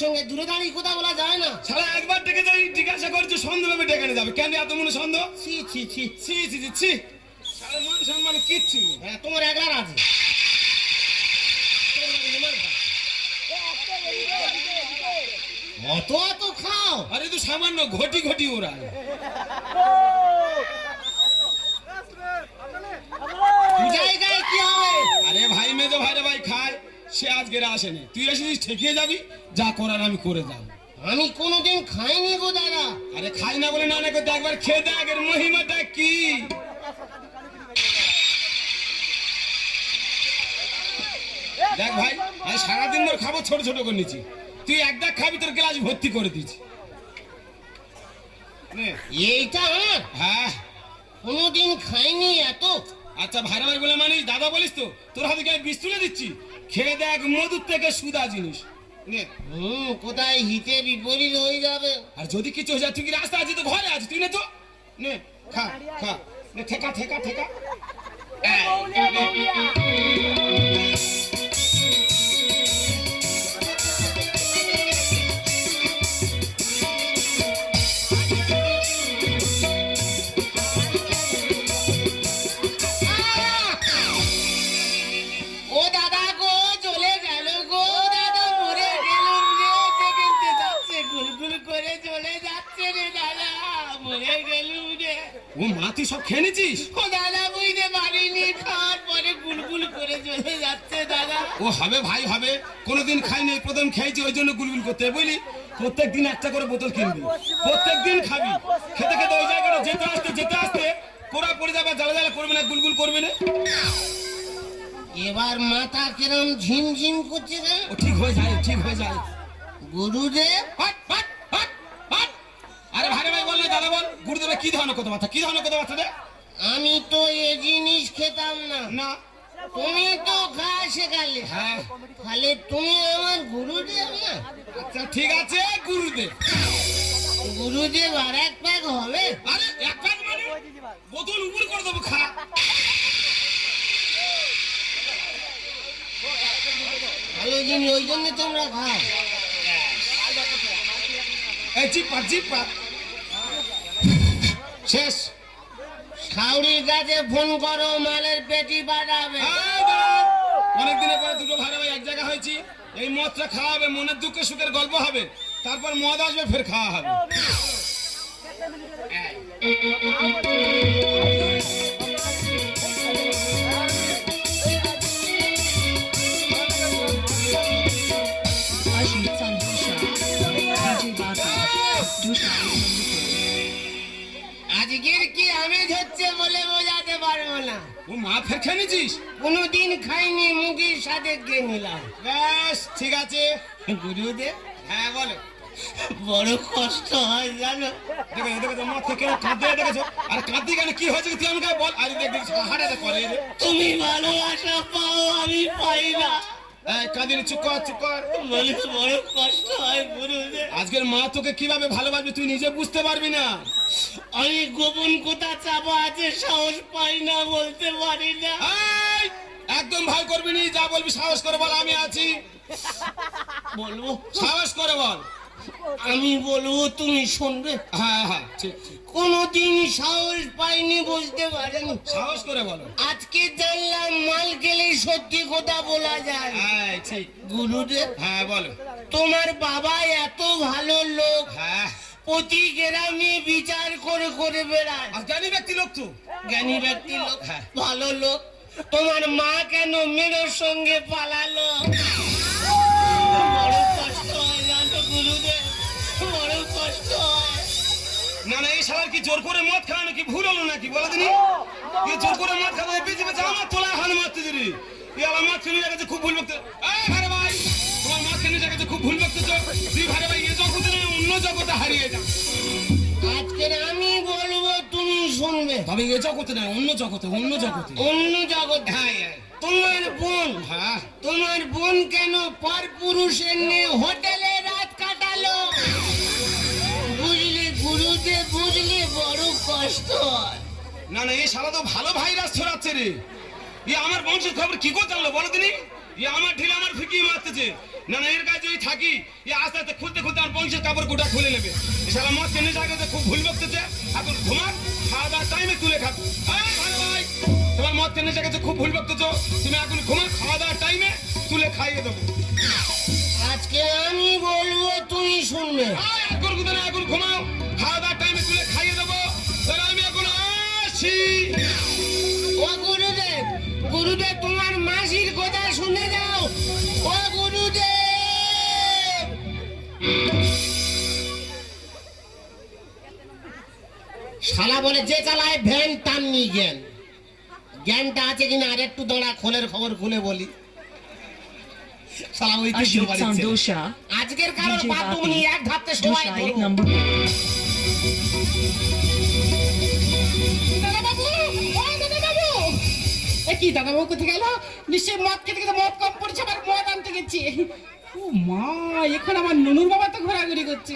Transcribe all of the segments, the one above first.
সঙ্গে দূরে দাঁড়িয়ে কথা বলা যায় না। সারা একবার ডেকে যাই জিজ্ঞাসা করছি সন্দেহভাবে ডেকে নিয়ে যাবে কেন এত মনে সন্দেহ? ছি ছি ছি ছি ছি ছি ছি সারা মান সম্মান কিচ্ছু নেই। হ্যাঁ তোমার একলার আছে। অত অত খাও? আরে তো সামান্য ঘটি ঘটি ওরা। জায়গায় কি হবে? আরে ভাই মেজো ভাইরে ভাই খায় সে আজকে আসেনি, তুই এসেছিস ঠেকিয়ে যাবি, যা করার আমি করে যাব। আমি কোনোদিন খাইনি গো দাদা। আরে খাই না বলে না করতে একবার খেয়ে দেখ এর মহিমাটা কি। দেখ ভাই আমি সারাদিন ধরে খাবো ছোট ছোট করে নিচ্ছি, তুই এক দাগ খাবি তোর গ্লাস ভর্তি করে দিচ্ছি। এইটা হ্যাঁ কোনোদিন খাইনি এত। আচ্ছা ভাইরা ভাই বলে মানিস দাদা বলিস তো, তোর হাতে গায়ে বিষ তুলে দিচ্ছি, খেয়ে দেখ মধুর থেকে সুদা জিনিস। কোথায় হিতে বিপরীত হয়ে যাবে। আর যদি কিছু হয়ে যায় তুই কি রাস্তা আছিস তো ঘরে আছিস, তুই নে তো নে খা খা নে ঠেকা ঠেকা ঠেকা। ও দাদা গো চলে গেল গো দাদা, মরে গেল রে, দেখতে যাচ্ছে গুলগুল করে চলে যাচ্ছে রে দাদা, মরে গেল রে। ও মা তুই সব খেয়ে নিছিস? ও দাদা বুঝতে পারিনি, খাওয়ার পরে গুলগুল করে চলে যাচ্ছে দাদা। ও হবে ভাই হবে, কোনোদিন খাইনি প্রথম খেয়েছি ওই জন্য গুলগুল করতে হয় বুঝলি। প্রত্যেক দিন একটা করে বোতল কিনবি, প্রত্যেক দিন খাবি, খেতে খেতে ওই জায়গাটা যেতে আসতে কোড়া পড়ে যাবে, জ্বালা জ্বালা করবে না, গুলগুল করবে না। এবার মাথা কিরম ঝিমঝিম করছে না? ও ঠিক হয়ে যায় ঠিক হয়ে যায়। গুরুদেব হাট হাট হাট হাট। আরে ভাই ভাই বল না দাদা বল, গুরুদেবে কি ধরনের কথাবার্তা, কি ধরনের কথাবার্তা রে? আমি তো এ জিনিস খেতাম না, না তুমি তো খাওয়া শেখালে। হ্যাঁ তাহলে তুমি আমার গুরুদেব না? আচ্ছা ঠিক আছে গুরুদেব। গুরুদেব আর এক প্যাক হবে? আরে এক কাজ মানে বোতল উপর করে দেবো খা। ভালো জিনিস ওই জন্য তোমরা খাও। এই জিপা জিপা শেষ। সাউরির কাছে ফোন করো, মালের পেটি পাঠাবে। অনেকদিনের পরে দুটো ভাই ভাই এক জায়গা হয়েছি, এই মদটা খাওয়া হবে, মনের দুঃখে সুখের গল্প হবে, তারপর মদ আসবে ফের খাওয়া হবে। আজকের কি আমেজ হচ্ছে বলে বোঝাতে পারবো না। ও মা ফের খেয়ে নিছিস? কোনোদিন খাইনি, মুখের সাথে খেয়ে নিলাম। বেশ ঠিক আছে। গুরুদেব হ্যাঁ বলো। বড় কষ্ট হয় জানো। দেখো দেখো মদ থেকে কাঁদতে দেখেছো, আর কাঁদতে কেন কি হয়েছে তুই আমাকে বল। আরে দেখ দেখ হাঁটাটা করে রে। তুমি ভালোবাসা পাও, আমি পাই না। কাঁদিনি, চুপ কর চুপ কর। বলে বড় কষ্ট হয় গুরুদেব। আজকের মা তোকে কিভাবে ভালোবাসবে তুই নিজে বুঝতে পারবি না। আমি গোপন কোথা চাপা আছে, সাহস পাই না, বলতে পারি না। এই, একদম ভয় করবি নি, যা বলবি সাহস করে বল আমি আছি। বলবো? সাহস করে বল। আমি বলবো তুমি শুনবে? হ্যাঁ হ্যাঁ ঠিক ঠিক। কোনদিন সাহস পাইনি, বুঝতে পারিনি। সাহস করে বলো। আজকে জানলাম মাল খেলে সত্যি কথা বলা যায়। হ্যাঁ ঠিক। গুরুদেব হ্যাঁ বলো। তোমার বাবা এত ভালো লোক, হ্যাঁ প্রতি গ্রামে বিচার করে করে বেড়ায়। আর জ্ঞানী ব্যক্তি লোক তো। জ্ঞানী ব্যক্তি লোক, হ্যাঁ। ভালো লোক। তোমার মা কেন মেয়ের সঙ্গে পালালো? বড় কষ্ট হয় জানো গুরুদেব, বড় কষ্ট হয়। না না এই শালার কি জোর করে মদ খাওয়া নাকি ভুল হলো নাকি বলো দিনি? কি জোর করে মদ খাওয়া বেঁচে বেঁচে আমার তোলা হান মারতে দিলি। তুই আমার মদ খেলে গেছে খুব ভুল বকতে। এই ভাই ভাই তোমার মদ খেলে গেছে খুব ভুল বকতেছ। তুই ভাই ভাই এ জগতে না অন্য জগতে হারিয়ে যা। আজকে আমি বলবো তুমি শুনবে। তবে এ জগতে না অন্য জগতে, অন্য জগতে। অন্য জগৎ। হ্যাঁ হ্যাঁ তোমার বোন, হ্যাঁ তোমার বোন কেন পর পুরুষের নিয়ে হোটেলে রাত কাটালো? বুঝলি গুরুদেব, বুঝলি বড় কষ্ট হয়। না না এই শালা তো ভালো ভাইরাস ছড়াচ্ছে রে। এ আমার বংশের খবর কি করে জানলো বলো দিনি? এ আমার ঢিলে আমার ফিকিয়ে মারতেছে। না না এর কাছে ওই থাকি এ আস্তে আস্তে খুলতে খুলতে আমার বংশের কাপড় গোটা খুলে নেবে এ শালা মদ কেনে জায়গাতে খুব ভুল বকতেছে এখন ঘুমাক খাওয়া দাওয়ার টাইমে তুলে খাবো এই ভালো ভাই তোমার মদ কেনে জায়গাতে খুব ভুল বকতেছো তুমি এখন ঘুমাক খাওয়া দাওয়ার টাইমে তুলে খাইয়ে দেবো আজকে আমি বলবো তুমি শুনবে। এখন কোথাও না এখন ঘুমাও খাওয়া দাওয়ার টাইমে তুলে খাইয়ে দেবো তাহলে আমি এখন আসি ও গুরুদেব, গুরুদেব তোমার মাসির কথা শুনে যাও। ও গুরুদেব, শালা বলে যে চালায় ভ্যান টাননি জ্ঞান, জ্ঞানটা আছে কিনা আর একটু দাঁড়া, খোলের খবর খুলে বলি। শালা ওই কিছু Ashok Sound Dosha, আজকের কারণ DJ বাদ Bati, তুমি এক ধাপতে সবাই Dosha ধরো। एक number पे। দাদাবাবু, ও দাদাবাবু, এ কি দাদাবাবু কোথায় গেল? নিশ্চয়ই মদ খেতে খেতে মদ কম পড়েছে, আবার মদ আনতে গেছে। ও মা, এখন আমার ননুর বাবা তো ঘোরাঘুরি করছে।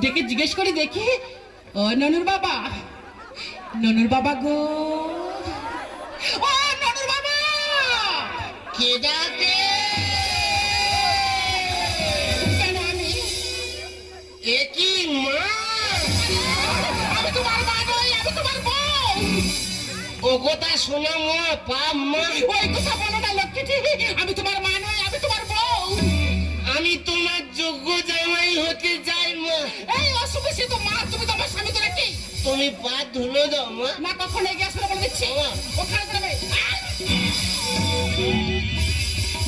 ডেকে জিজ্ঞেস করে দেখি, ও ননুর বাবা, ননুর বাবা গো, ও ননুর বাবা, কে ডাকে? কেন আমি? এ কি মা? আমি তোমার মা নই, আমি তোমার বউ। ও কথা শোনো মা, পাপ মা। ওই কথা বলো না লক্ষ্মীটি, আমি তোমার মা নই, আমি তোমার বউ। আমি তোমার যোগ্য জামাই হতে চাই মা। এই অসুবিধে তো মা, তুমি তো আমার স্বামী তো নাকি? তুমি পা ধুলো দাও মা। না কখন এগিয়ে আসবে বলে দিচ্ছি, ওখানে যাবে।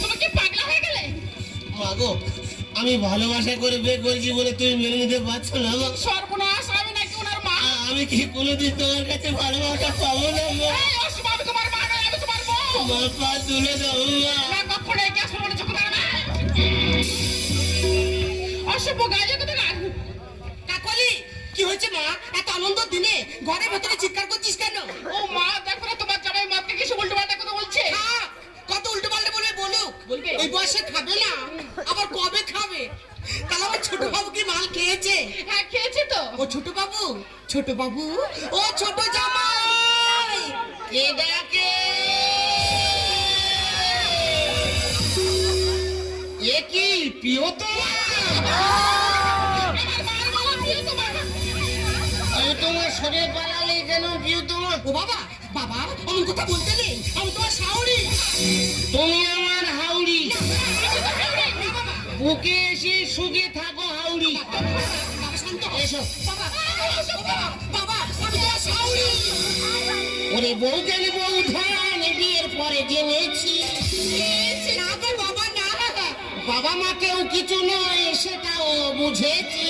তুমি কি পাগলা হয়ে গেলে? মাগো, আমি ভালোবাসা করে বিয়ে করেছি বলে তুমি মেনে নিতে পারছো না গো। সর্বনাশ, আমি নাকি ওনার মা? আমি কি কোনোদিন তোমার কাছে ভালোবাসা পাবো না মা? এই অসুখ, আমি তোমার মা নই, আমি তোমার বউ। মা পা তুলে দাও মা। না কখন এগিয়ে আসবে বলে চোখ দাঁড়াবে। অসুখ গায়ে কোথায় গান? কাকলি, কি হয়েছে মা? এত আনন্দ দিনে ঘরের ভেতরে চিৎকার করছিস কেন? ও মা, দেখো না তোমার জামাই মাকে কিছু উল্টো পাল্টা কথা বলছে। হ্যাঁ, কত উল্টো পাল্টা বলবে বলুক। বলবে এই বয়সে খাবে না, আবার কবে খাবে? তাহলে আমার ছোট বাবু কি মাল খেয়েছে? হ্যাঁ খেয়েছে তো। ও ছোট বাবু, ছোট বাবু, ও ছোট জামাই, কে ডাকে? এ কি প্রিয়তমা? তোমার শরীরে পালালে কেন প্রিয়তমা? ও বাবা, বাবা অমন কথা বলতে নেই, আমি তোমার শাওরি। তুমি আমার হাউড়ি, বুকে এসে সুখে থাকো হাউড়ি। এসো বাবা, বাবা আমি তোমার শাওরি। ওরে বউ গেলে বউ ধান, বিয়ের পরে জেনেছি না গো বাবা, না বাবা মা কেউ কিছু নয় সেটাও বুঝেছি।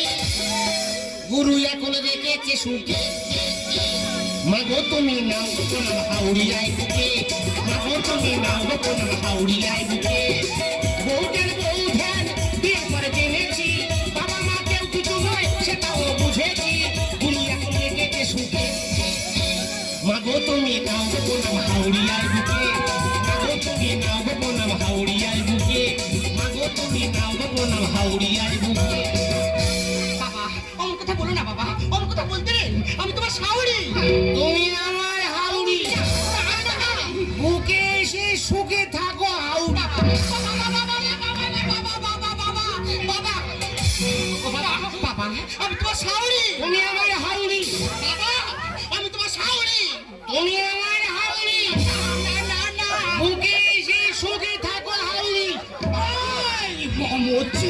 গুরু এখন রেখেছে সুখে, মাগো তুমি নাও কোন হাউড়িয়ায় বুকে, মাগো তুমি নাও কোন হাউড়িয়ায় বুকে। বউটার বউ ধ্যান বিয়ের পরে জেনেছি, বাবা মা কেউ কিছু নয় সেটাও বুঝেছি। গুরু এখন রেখেছে সুখে, মাগো তুমি নাও কোন হাউড়িয়ায় বুকে, মাগো তুমি নাও কোন হাউড়িয়ায় বুকে, মাগো তুমি নাও কোন হাউড়িয়ায় বুকে। বাবা অমন কথা বলো না বাবা, অমন কথা বলতে নেই, আমি তোমার শাওরি। তুমি আমার হাউড়ি, বুকে এসে সুখে থাকো হাউড়ি। বাবা আমি তোমার শাওরি, তুমি আমার হাউড়ি। বাবা আমি তোমার শাওরি, তুমি আমার হাউড়ি। বুকে এসে সুখে থাকো হাউড়ি। মরছি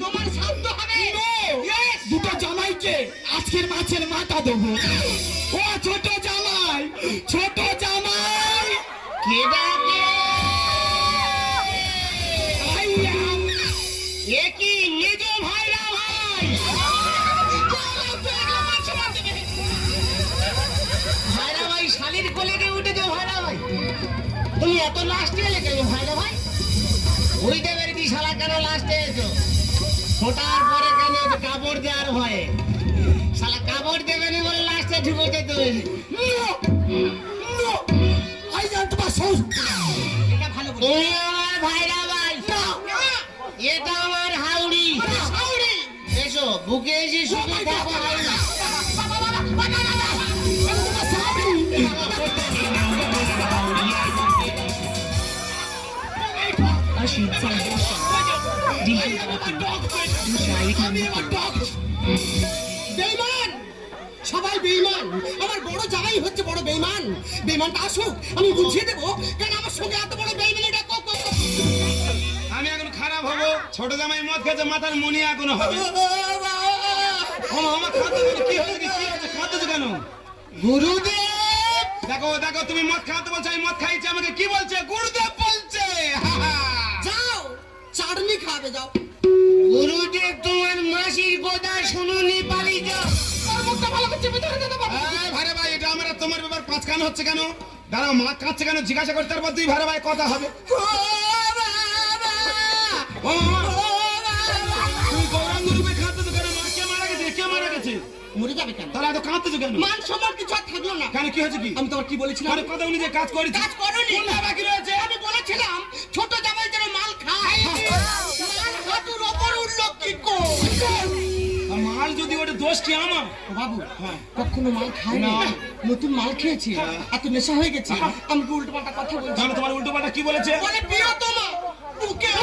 তোমার শান্ত হবে। দুটো জামাইকে আজকের মাছের মাথা দেবো। ও ছোট জামাই, ছোট জামাই, কে ডাকে? এ কি নিজ ভাইরা ভাই? ভাইরা ভাই শালির কোলে গিয়ে উঠেছে ভাইরা ভাই। তুমি এত লাস্টে এলে কেন ভাইরা ভাই? বুঝতে পেরেছি শালা কেন লাস্টে এসো। ফোটার পরে কেন কাপড় দেওয়ার ভয়ে, শালা কাপড় দেবে না বলে লাস্টে ঢুকেছে তুমি। তোমার শ্বশুর তুমি আমার ভাইরা ভাই। বুকে এসে সুখে থাকো হাউলি। বেঈমান, সবাই বেঈমান। আমার বড় জামাই হচ্ছে বড় বেঈমান। বেঈমানটা আসুক, আমি বুঝিয়ে দেবো কেন আমার সঙ্গে এত বড় বেঈমানিটা আমি এখন খারাপ হবো, ছোট জামাই মদ খেয়েছে, মাথার মনি এখনো হবে। ও আমার খাদ্য কি হয়েছে, কি হয়েছে, খাদ্য কেন? গুরুদেব, দেখো দেখো, তুমি মদ খাওয়াতে বলছো, আমি মদ খাইছি, আমাকে কি বলছে? গুরুদেব বলছে। যাও চাটনি খাবে, যাও। গুরুদেব তোমার মাসির কথা শুনুনি, পালিয়ে যাও। ভারে ভাই, এটা আমার আর তোমার ব্যাপার পাঁচ কান হচ্ছে কেন? দাঁড়াও, মা কাঁদছে কেন জিজ্ঞাসা করতে, তারপর তুই ভারে ভাই কথা হবে। ও মা, তুই গৌরাঙ্গ রূপে কাঁদতেছো কেন? মা কে মারা গেছে? কে মারা গেছে? মরে যাবে কেন? তাহলে এত কাঁদতেছো কেন? মান সম্মান কিছু আর থাকলো না। কেন, কি হয়েছে কি? আমি তোমার কি বলেছিলাম? আরে কথা উনি যে কাজ করেছে, কাজ করোনি। কোনটা বাকি রয়েছে? আমি বলেছিলাম ছোট জামাই যেন মাল খায়। মাল হাঁটুর ওপর উঠলো কি আর মাল যদি ওটা দোষ কি আমার? বাবু, হ্যাঁ। কখনো মাল খায় না, না। নতুন মাল খেয়েছে, এত নেশা হয়ে গেছে। আমি উল্টো পাল্টা কথা বলছি। তাহলে তোমার উল্টো পাল্টা কি বলেছে? বলে প্রিয়তমা বুকে।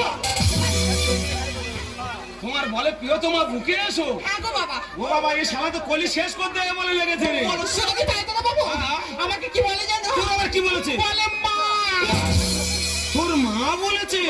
তোমার বলে প্রিয়তমা বুকে এসো। হ্যাঁ গো বাবা। ও বাবা, এই শালা তো কলি শেষ করতে বলে লেগেছে রে। মনুষ্যরা কি তাই তো না বাবু? হ্যাঁ। আমাকে কি বলে জানো? তোর আবার কি বলেছে? বলে মা। তোর মা বলেছে?